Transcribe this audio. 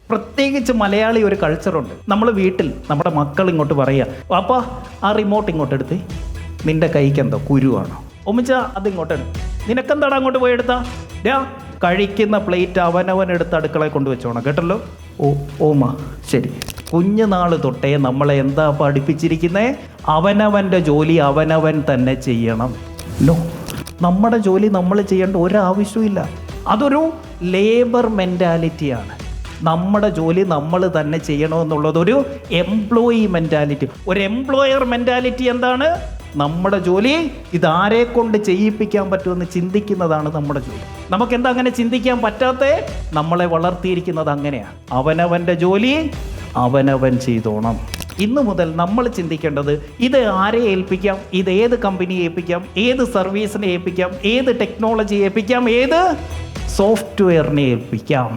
പ്രത്യേകിച്ച് മലയാളി ഒരു കൾച്ചറുണ്ട്. നമ്മൾ വീട്ടിൽ നമ്മുടെ മക്കൾ ഇങ്ങോട്ട് പറയുക, പാപ്പാ ആ റിമോട്ട് ഇങ്ങോട്ട് എടുത്തേ, നിന്റെ കൈക്ക് എന്തോ കുരുവാണോ, ഒമിച്ച അതിങ്ങോട്ട് നിനക്കെന്താടാ അങ്ങോട്ട് പോയി എടുത്താ, കഴിക്കുന്ന പ്ലേറ്റ് അവനവൻ എടുത്ത് അടുക്കളയിൽ കൊണ്ടുവച്ചോണം കേട്ടല്ലോ. ഓമാ ശരി. കുഞ്ഞുനാൾ തൊട്ടേ നമ്മളെ എന്താ പഠിപ്പിച്ചിരിക്കുന്നേ? അവനവൻ്റെ ജോലി അവനവൻ തന്നെ ചെയ്യണം. നമ്മുടെ ജോലി നമ്മൾ ചെയ്യേണ്ട ഒരാവശ്യമില്ല. അതൊരു ലേബർ മെൻറ്റാലിറ്റിയാണ്. നമ്മുടെ ജോലി നമ്മൾ തന്നെ ചെയ്യണമെന്നുള്ളതൊരു എംപ്ലോയി മെൻറ്റാലിറ്റി. ഒരു എംപ്ലോയർ മെൻറ്റാലിറ്റി എന്താണ്? നമ്മുടെ ജോലി ഇതാരെ കൊണ്ട് ചെയ്യിപ്പിക്കാൻ പറ്റുമെന്ന് ചിന്തിക്കുന്നതാണ് നമ്മുടെ ജോലി. നമുക്കെന്താ അങ്ങനെ ചിന്തിക്കാൻ പറ്റാത്തേ? നമ്മളെ വളർത്തിയിരിക്കുന്നത് അങ്ങനെയാണ്. അവനവൻ്റെ ജോലി അവനവൻ ചെയ്തോണം. ഇന്നു മുതൽ നമ്മൾ ചിന്തിക്കേണ്ടത് ഇത് ആരെ ഏൽപ്പിക്കാം, ഇത് ഏത് കമ്പനിയെ ഏൽപ്പിക്കാം, ഏത് സർവീസിനെ ഏൽപ്പിക്കാം, ഏത് ടെക്നോളജി ഏൽപ്പിക്കാം, ഏത് സോഫ്റ്റ്വെയറിനെ ഏൽപ്പിക്കാം.